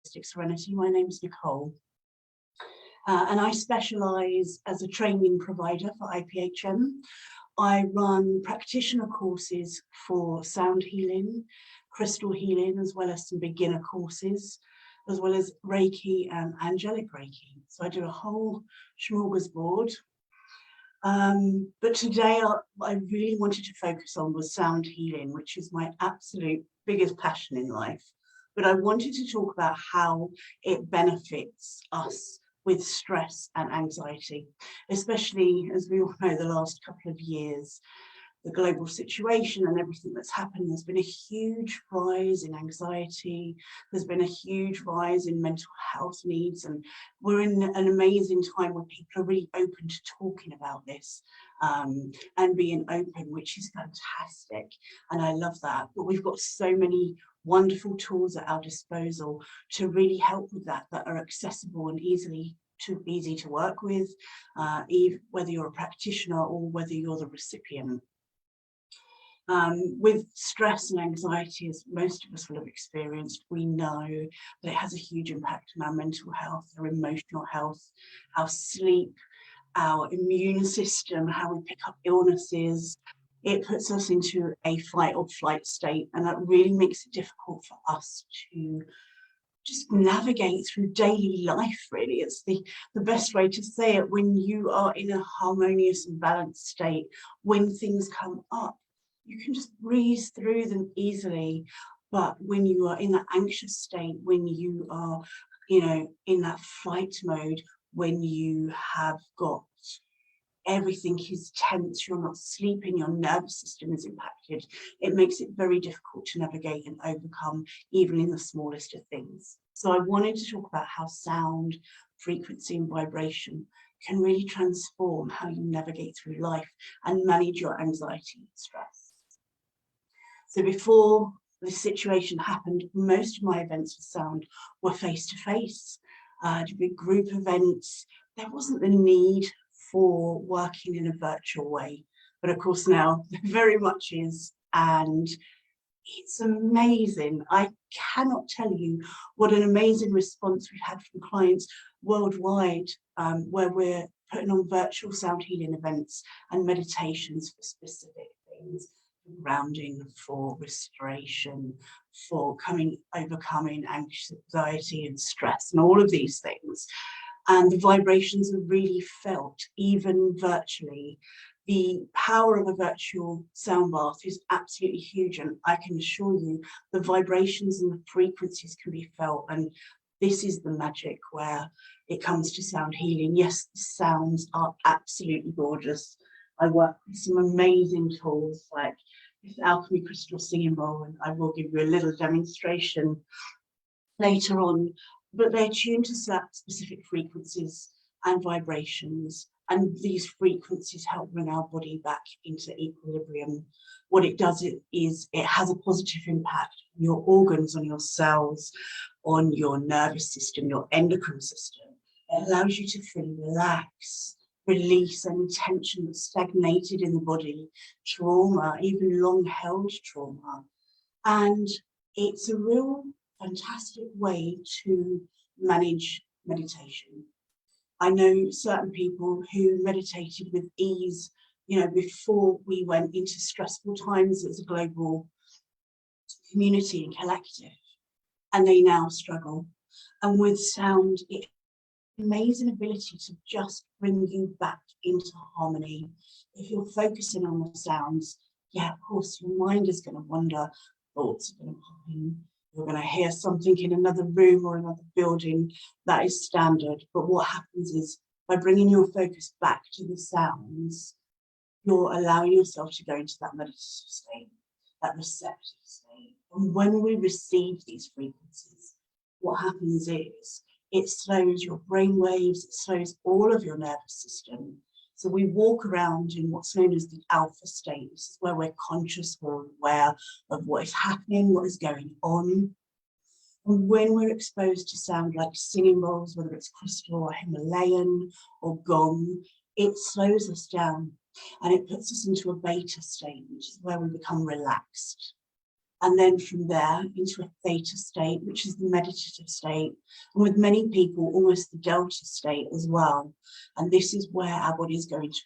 Holistic Serenity. My name is Nicole, and I specialise as a training provider for IPHM. I run practitioner courses for sound healing, crystal healing, as well as some beginner courses, as well as Reiki and angelic Reiki. So I do a whole smorgasbord. But today I really wanted to focus on was sound healing, which is my absolute biggest passion in life. But I wanted to talk about how it benefits us with stress and anxiety, especially as we all know the last couple of years, the global situation and everything that's happened. There's been a huge rise in anxiety. There's been a huge rise in mental health needs. And we're in an amazing time where people are really open to talking about this and being open, which is fantastic. And I love that. But we've got so many wonderful tools at our disposal to really help with that are accessible and easy to work with, whether you're a practitioner or whether you're the recipient. With stress and anxiety, as most of us will have experienced, we know that it has a huge impact on our mental health, our emotional health, our sleep, our immune system, how we pick up illnesses. It puts us into a fight or flight state, and that really makes it difficult for us to just navigate through daily life, really. It's the best way to say it. When you are in a harmonious and balanced state, when things come up, you can just breeze through them easily. But when you are in that anxious state, when you are, in that fight mode, when you have got everything is tense, you're not sleeping, your nervous system is impacted, it makes it very difficult to navigate and overcome, even in the smallest of things. So I wanted to talk about how sound, frequency and vibration can really transform how you navigate through life and manage your anxiety and stress. So before this situation happened, most of my events with sound were face-to-face, big group events. There wasn't the need for working in a virtual way, but of course now there very much is, and it's amazing. I cannot tell you what an amazing response we've had from clients worldwide, where we're putting on virtual sound healing events and meditations for specific things, for grounding, for restoration, for overcoming anxiety and stress and all of these things. And the vibrations are really felt, even virtually. The power of a virtual sound bath is absolutely huge, and I can assure you the vibrations and the frequencies can be felt. And this is the magic where it comes to sound healing. Yes, the sounds are absolutely gorgeous. I work with some amazing tools like this alchemy crystal singing bowl, and I will give you a little demonstration later on. But they're tuned to specific frequencies and vibrations, and these frequencies help bring our body back into equilibrium. What it does is it has a positive impact on your organs, on your cells, on your nervous system, your endocrine system. It allows you to fully relax, release any tension that's stagnated in the body, trauma, even long-held trauma. And it's a real fantastic way to manage meditation. I know certain people who meditated with ease, before we went into stressful times as a global community and collective, and they now struggle. And with sound, it has an amazing ability to just bring you back into harmony. If you're focusing on the sounds, of course, your mind is going to wander, thoughts are going to pop in. You're going to hear something in another room or another building. That is standard. But what happens is, by bringing your focus back to the sounds, you're allowing yourself to go into that meditative state, that receptive state. And when we receive these frequencies, what happens is it slows your brain waves, it slows all of your nervous system. So we walk around in what's known as the alpha state. This is where we're conscious, we're aware of what is happening, what is going on. And when we're exposed to sound like singing bowls, whether it's crystal or Himalayan or gong, it slows us down and it puts us into a beta state, which is where we become relaxed. and then from there into a theta state, which is the meditative state, and with many people, almost the delta state as well. And this is where our body is going to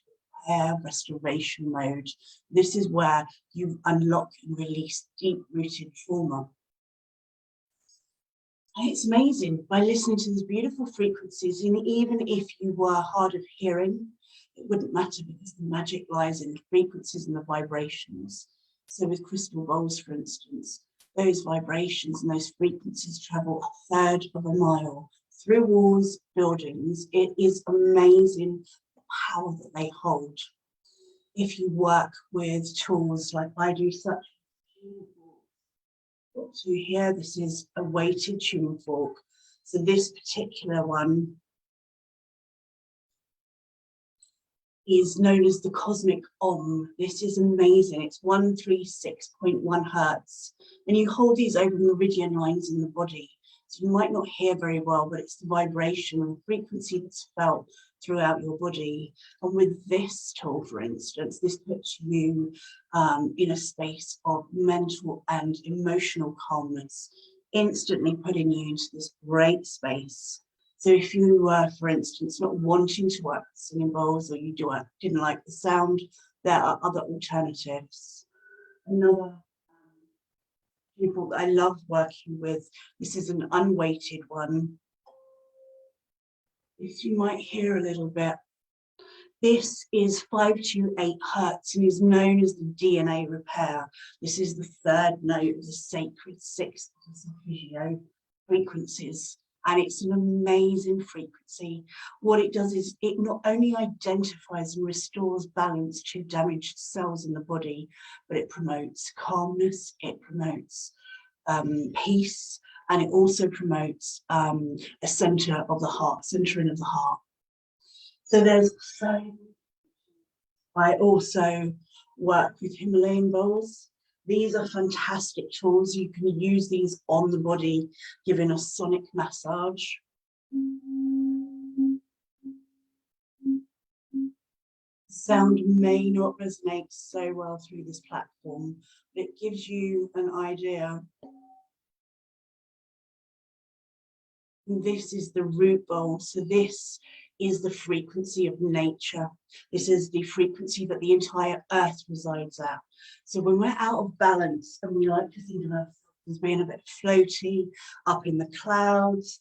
prepare restoration mode. This is where you unlock and release deep-rooted trauma. And it's amazing, by listening to these beautiful frequencies, and even if you were hard of hearing, it wouldn't matter, because the magic lies in the frequencies and the vibrations. So with crystal bowls, for instance, those vibrations and those frequencies travel 1/3 of a mile through walls, buildings. It is amazing the power that they hold. If you work with tools like I do, such to here, this is a weighted tuning fork. So this particular one is known as the cosmic Om. This is amazing. It's 136.1 hertz. And you hold these over meridian lines in the body. So you might not hear very well, but it's the vibration and frequency that's felt throughout your body. And with this tool, for instance, this puts you in a space of mental and emotional calmness, instantly putting you into this great space. So if you were, for instance, not wanting to work with singing bowls, or you didn't like the sound, there are other alternatives. Another people that I love working with, this is an unweighted one. This you might hear a little bit. This is 528 hertz and is known as the DNA repair. This is the 3rd note of the sacred 6 arpeggio frequencies. And it's an amazing frequency. What it does is it not only identifies and restores balance to damaged cells in the body, but it promotes calmness, it promotes peace, and it also promotes a center of the heart, centering of the heart. So I also work with Himalayan Bowls. These are fantastic tools. You can use these on the body, giving a sonic massage. Sound may not resonate so well through this platform, but it gives you an idea. This is the root bowl. So this is the frequency of nature. This is the frequency that the entire earth resides at. So when we're out of balance, and we like to think of ourselves as being a bit floaty, up in the clouds,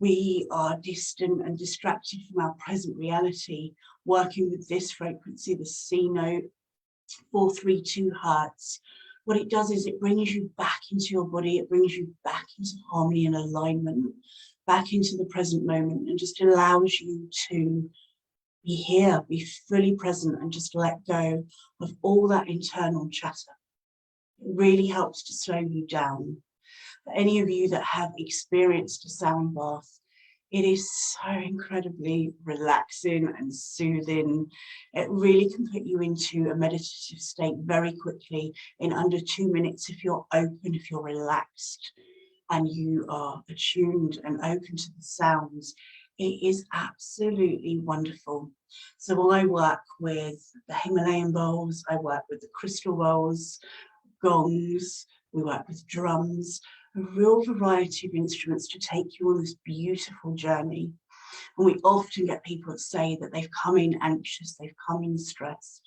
we are distant and distracted from our present reality. Working with this frequency, the C note, 432 hertz, what it does is it brings you back into your body, it brings you back into harmony and alignment, back into the present moment, and just allows you to be here, be fully present, and just let go of all that internal chatter. It really helps to slow you down. For any of you that have experienced a sound bath, it is so incredibly relaxing and soothing. It really can put you into a meditative state very quickly, in under 2 minutes, if you're open, if you're relaxed, and you are attuned and open to the sounds. It is absolutely wonderful. So I work with the Himalayan bowls, I work with the crystal bowls, gongs, we work with drums, a real variety of instruments to take you on this beautiful journey. And we often get people that say that they've come in anxious, they've come in stressed.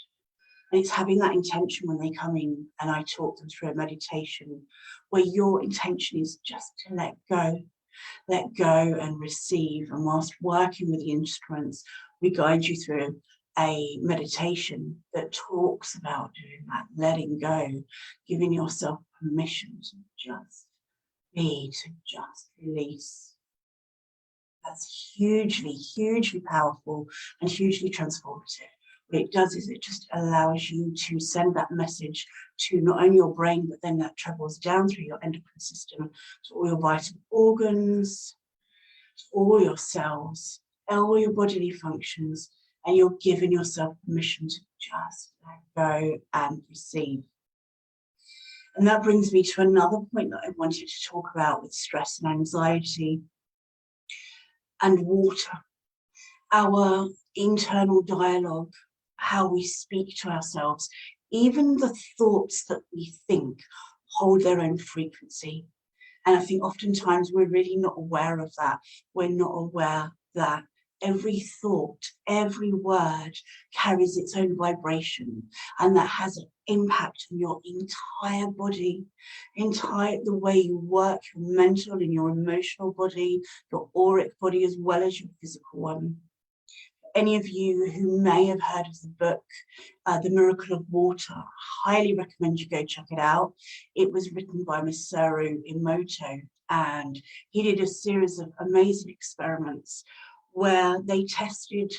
And it's having that intention when they come in, and I talk them through a meditation where your intention is just to let go and receive. And whilst working with the instruments, we guide you through a meditation that talks about doing that, letting go, giving yourself permission to just be, to just release. That's hugely, hugely powerful and hugely transformative. What it does is it just allows you to send that message to not only your brain, but then that travels down through your endocrine system to all your vital organs, to all your cells, all your bodily functions, and you're giving yourself permission to just let go and receive. And that brings me to another point that I wanted to talk about with stress and anxiety and water. Our internal dialogue, how we speak to ourselves, even the thoughts that we think, hold their own frequency. And I think oftentimes we're really not aware of that. We're not aware that every thought, every word carries its own vibration, and that has an impact on your entire body, the way you work, your mental and your emotional body, your auric body, as well as your physical one. Any of you who may have heard of the book, The Miracle of Water, highly recommend you go check it out. It was written by Masaru Emoto, and he did a series of amazing experiments where they tested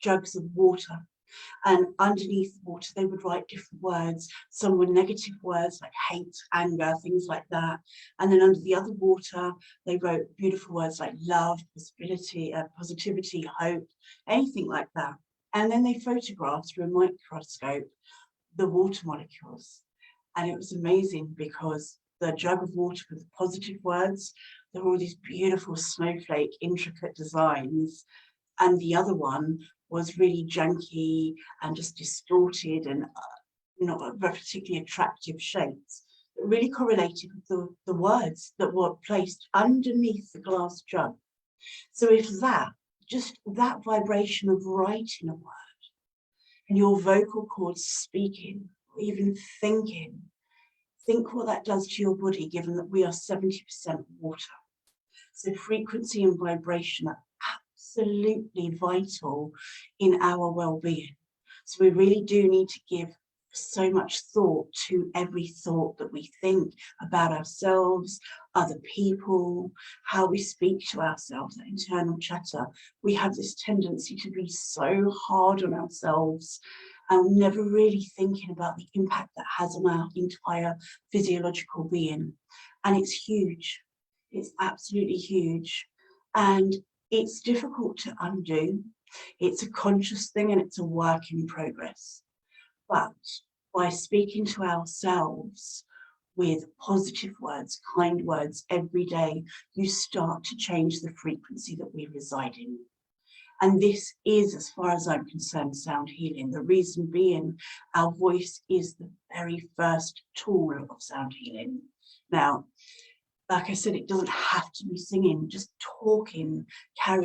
jugs of water, and underneath the water they would write different words. Some were negative words like hate, anger, things like that, and then under the other water they wrote beautiful words like love, positivity, hope, anything like that. And then they photographed through a microscope the water molecules, and it was amazing because the jug of water with the positive words, there were all these beautiful snowflake intricate designs, and the other one was really junky and just distorted and not particularly attractive shapes. It really correlated with the words that were placed underneath the glass jug. So if just that vibration of writing a word and your vocal cords speaking or even thinking, think what that does to your body, given that we are 70% water. So frequency and vibration are absolutely vital in our well-being. So we really do need to give so much thought to every thought that we think about ourselves, other people, how we speak to ourselves, that internal chatter. We have this tendency to be so hard on ourselves and never really thinking about the impact that has on our entire physiological being. And it's huge. It's absolutely huge. And it's difficult to undo. It's a conscious thing and it's a work in progress. But by speaking to ourselves with positive words, kind words every day, you start to change the frequency that we reside in. And this is, as far as I'm concerned, sound healing. The reason being, our voice is the very first tool of sound healing. Now, like I said, it doesn't have to be singing, just talking,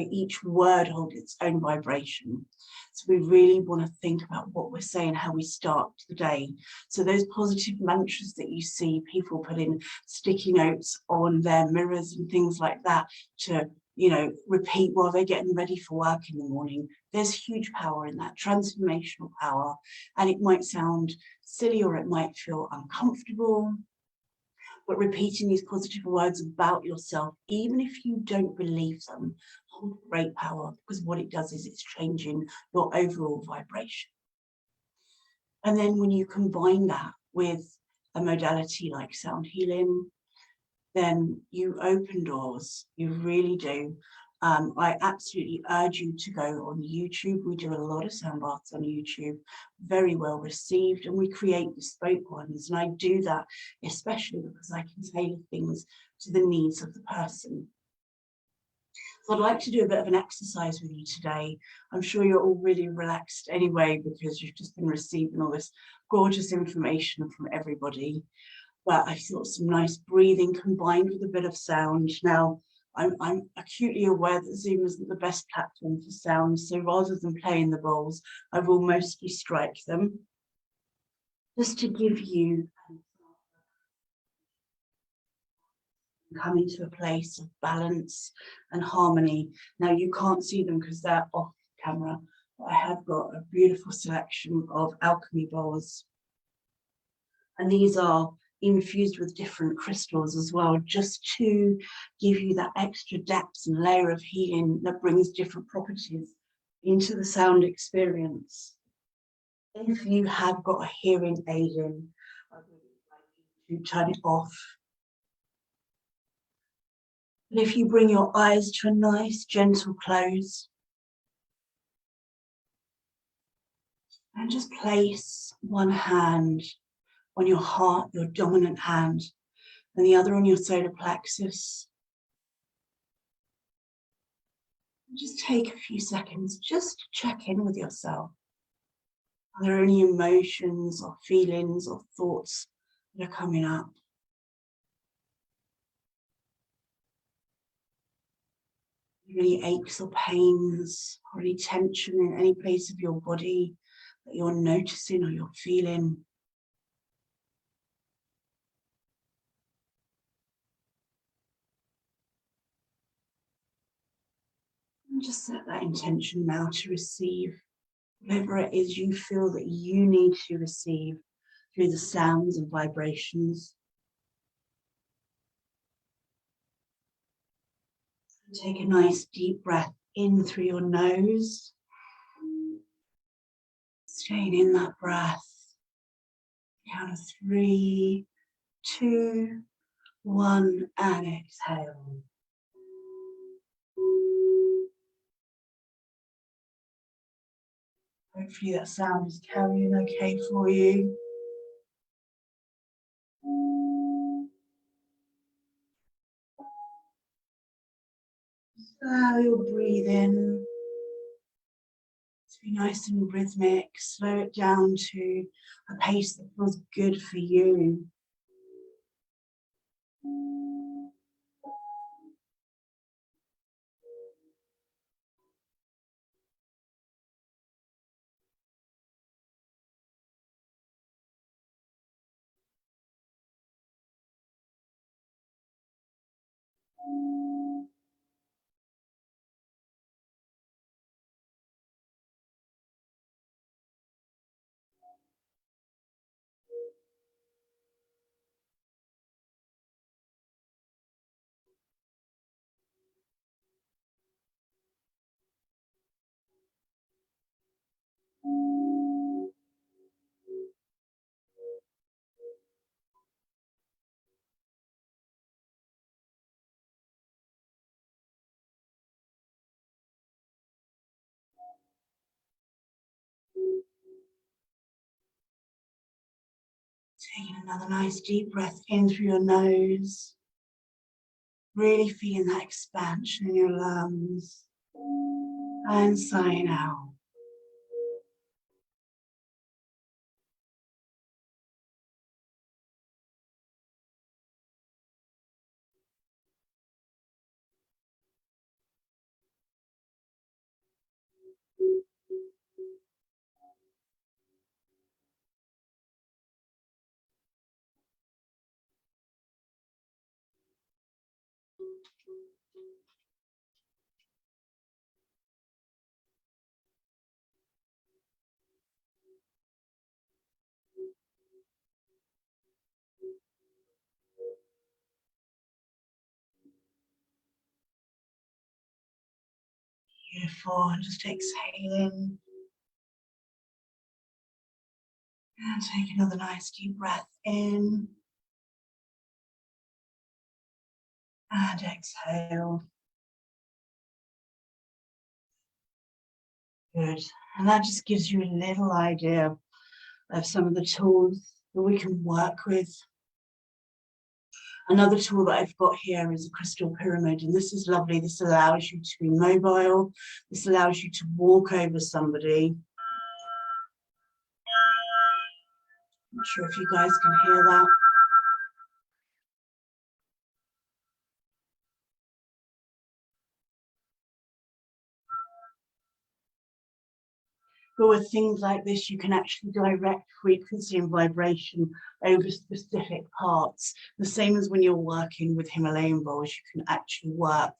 each word hold its own vibration. So we really want to think about what we're saying, how we start the day. So those positive mantras that you see people put in sticky notes on their mirrors and things like that to, repeat while they're getting ready for work in the morning. There's huge power in that, transformational power. And it might sound silly or it might feel uncomfortable. But repeating these positive words about yourself, even if you don't believe them, hold great power, because what it does is it's changing your overall vibration. And then when you combine that with a modality like sound healing, then you open doors, you really do. I absolutely urge you to go on YouTube. We do a lot of sound baths on YouTube, very well received, and we create bespoke ones. And I do that especially because I can tailor things to the needs of the person. So I'd like to do a bit of an exercise with you today. I'm sure you're all really relaxed anyway, because you've just been receiving all this gorgeous information from everybody. But I thought some nice breathing combined with a bit of sound. Now, I'm acutely aware that Zoom isn't the best platform for sound, so rather than playing the bowls, I will mostly strike them, just to give you come into a place of balance and harmony. Now, you can't see them because they're off camera, but I have got a beautiful selection of alchemy bowls, and these are infused with different crystals as well, just to give you that extra depth and layer of healing that brings different properties into the sound experience. If you have got a hearing aid in, I would like you to turn it off. And if you bring your eyes to a nice gentle close, and just place one hand on your heart, your dominant hand, and the other on your solar plexus. Just take a few seconds just to check in with yourself. Are there any emotions or feelings or thoughts that are coming up. Any aches or pains or any tension in any place of your body that you're noticing or you're feeling. And just set that intention now to receive whatever it is you feel that you need to receive through the sounds and vibrations. Take a nice deep breath in through your nose. Staying in that breath. Count of 3, 2, 1, and exhale. Hopefully that sound is carrying okay for you. Allow your breathing to be nice and rhythmic. Slow it down to a pace that feels good for you. Taking another nice deep breath in through your nose. Really feeling that expansion in your lungs. And sighing out. Beautiful. And just exhaling. And take another nice deep breath in. And exhale. Good. And that just gives you a little idea of some of the tools that we can work with. Another tool that I've got here is a crystal pyramid, and this is lovely. This allows you to be mobile. This allows you to walk over somebody. Not sure if you guys can hear that. But with things like this, you can actually direct frequency and vibration over specific parts. The same as when you're working with Himalayan Bowls, you can actually work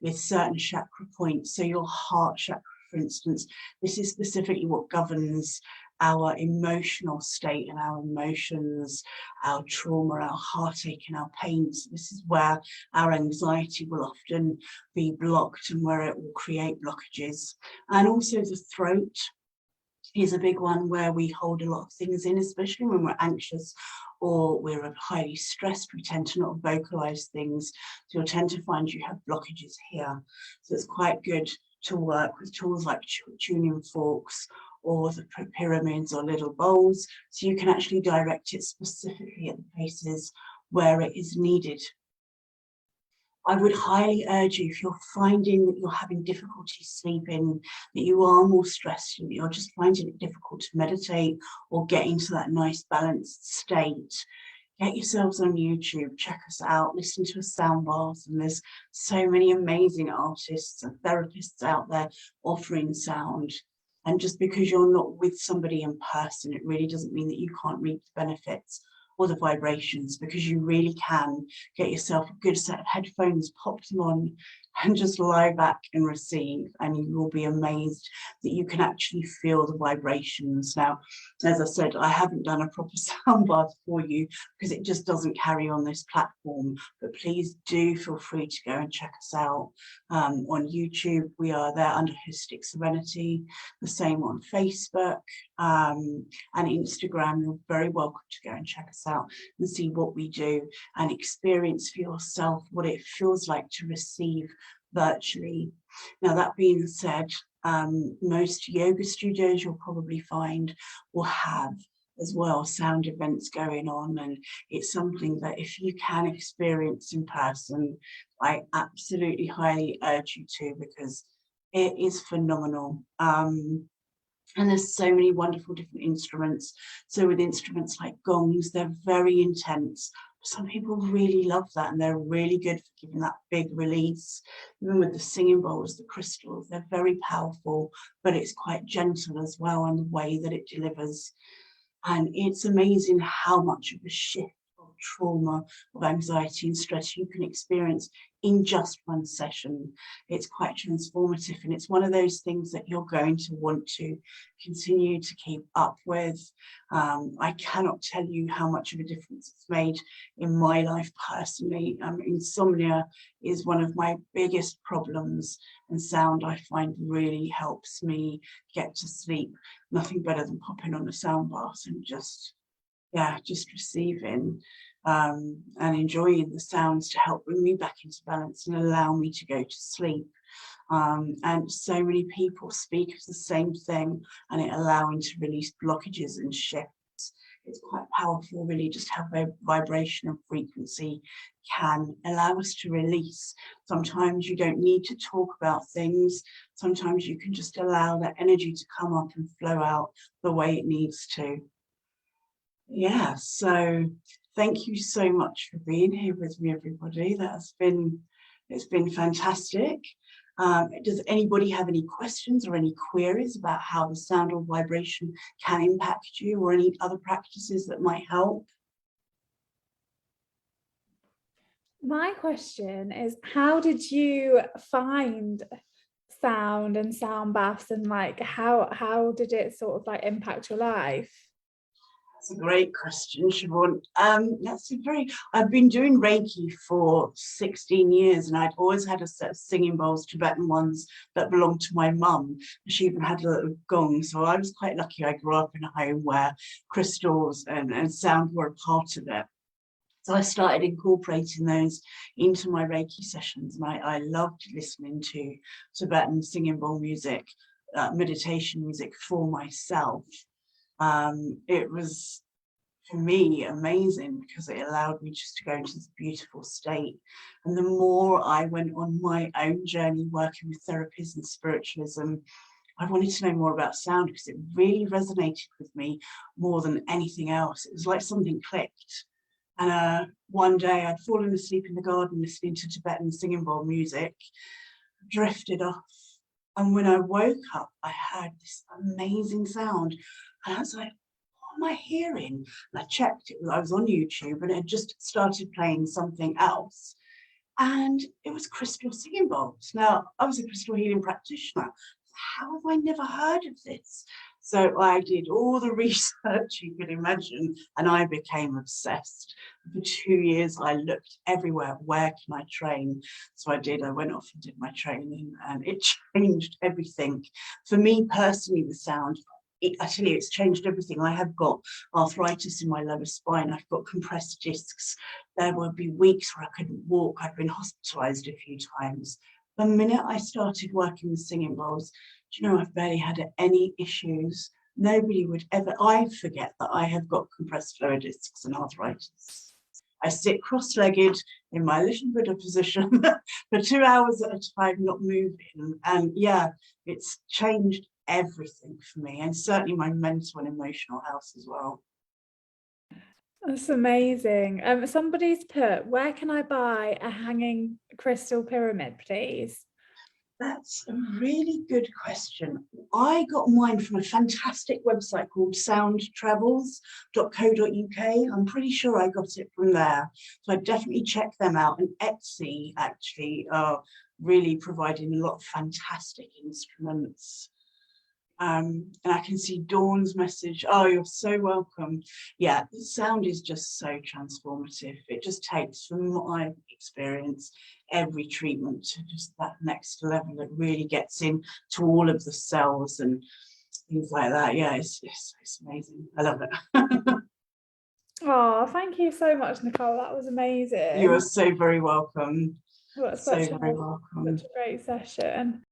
with certain chakra points. So your heart chakra, for instance, this is specifically what governs our emotional state and our emotions, our trauma, our heartache and our pain. So this is where our anxiety will often be blocked and where it will create blockages. And also the throat is a big one where we hold a lot of things in, especially when we're anxious or we're highly stressed. We tend to not vocalize things, so you'll tend to find you have blockages here. So it's quite good to work with tools like tuning forks or the pyramids or little bowls, so you can actually direct it specifically at the places where it is needed. I would highly urge you, if you're finding that you're having difficulty sleeping, that you are more stressed, and you're just finding it difficult to meditate or get into that nice balanced state, get yourselves on YouTube, check us out, listen to a sound bath, and there's so many amazing artists and therapists out there offering sound. And just because you're not with somebody in person, it really doesn't mean that you can't reap the benefits or the vibrations, because you really can get yourself a good set of headphones, pop them on, and just lie back and receive, and you will be amazed that you can actually feel the vibrations. Now, as I said, I haven't done a proper sound bath for you because it just doesn't carry on this platform, but please do feel free to go and check us out on YouTube. We are there under Holistic Serenity, the same on Facebook and Instagram. You're very welcome to go and check us out and see what we do and experience for yourself what it feels like to receive virtually. Now, that being said, most yoga studios you'll probably find will have as well sound events going on, and it's something that if you can experience in person, I absolutely highly urge you to, because it is phenomenal. And there's so many wonderful different instruments. So with instruments like gongs, they're very intense. Some people really love that, and they're really good for giving that big release. Even with the singing bowls, the crystals, they're very powerful, but it's quite gentle as well in the way that it delivers. And it's amazing how much of a shift of trauma, of anxiety and stress you can experience in just one session. It's quite transformative, and it's one of those things that you're going to want to continue to keep up with. I cannot tell you how much of a difference it's made in my life personally. Insomnia is one of my biggest problems, and sound I find really helps me get to sleep. Nothing better than popping on a sound bath and just receiving and enjoying the sounds to help bring me back into balance and allow me to go to sleep. And so many people speak of the same thing, and it allowing to release blockages and shifts. It's quite powerful, really, just how vibration and frequency can allow us to release. Sometimes you don't need to talk about things. Sometimes you can just allow that energy to come up and flow out the way it needs to. Yeah, so thank you so much for being here with me, everybody. It's been fantastic. Does anybody have any questions or any queries about how the sound or vibration can impact you, or any other practices that might help? My question is, how did you find sound and sound baths, and like how did it sort of like impact your life? That's a great question, Siobhan. I've been doing Reiki for 16 years, and I'd always had a set of singing bowls, Tibetan ones, that belonged to my mum. She even had a little gong, so I was quite lucky. I grew up in a home where crystals and sound were a part of it. So I started incorporating those into my Reiki sessions, and I loved listening to Tibetan singing bowl music, meditation music for myself. It was, for me, amazing, because it allowed me just to go into this beautiful state. And the more I went on my own journey working with therapies and spiritualism, I wanted to know more about sound, because it really resonated with me more than anything else. It was like something clicked. And one day I'd fallen asleep in the garden listening to Tibetan singing bowl music, drifted off. And when I woke up, I heard this amazing sound. And I was like, what am I hearing? And I checked it. I was on YouTube, and it had just started playing something else. And it was crystal singing bowls. Now, I was a crystal healing practitioner. How have I never heard of this? So I did all the research you could imagine, and I became obsessed. For 2 years, I looked everywhere. Where can I train? So I did. I went off and did my training, and it changed everything. For me personally, the sound, I tell you, it's changed everything. I have got arthritis in my lower spine. I've got compressed discs. There would be weeks where I couldn't walk. I've been hospitalized a few times. The minute I started working with singing bowls, do you know, I've barely had any issues. Nobody would ever, I forget that I have got compressed lower discs and arthritis. I sit cross-legged in my little Buddha position for 2 hours at a time, not moving. And yeah, it's changed everything for me, and certainly my mental and emotional health as well. That's amazing. Somebody's put, where can I buy a hanging crystal pyramid, please? That's a really good question. I got mine from a fantastic website called soundtravels.co.uk. I'm pretty sure I got it from there. So I definitely check them out. And Etsy actually are really providing a lot of fantastic instruments. And I can see Dawn's message. Oh, you're so welcome. Yeah, sound is just so transformative. It just takes, from my experience, every treatment to just that next level. It really gets into all of the cells and things like that. Yeah, it's amazing. I love it. Oh, thank you so much, Nicole. That was amazing. You are so very welcome. Well, So very welcome. Such a great session.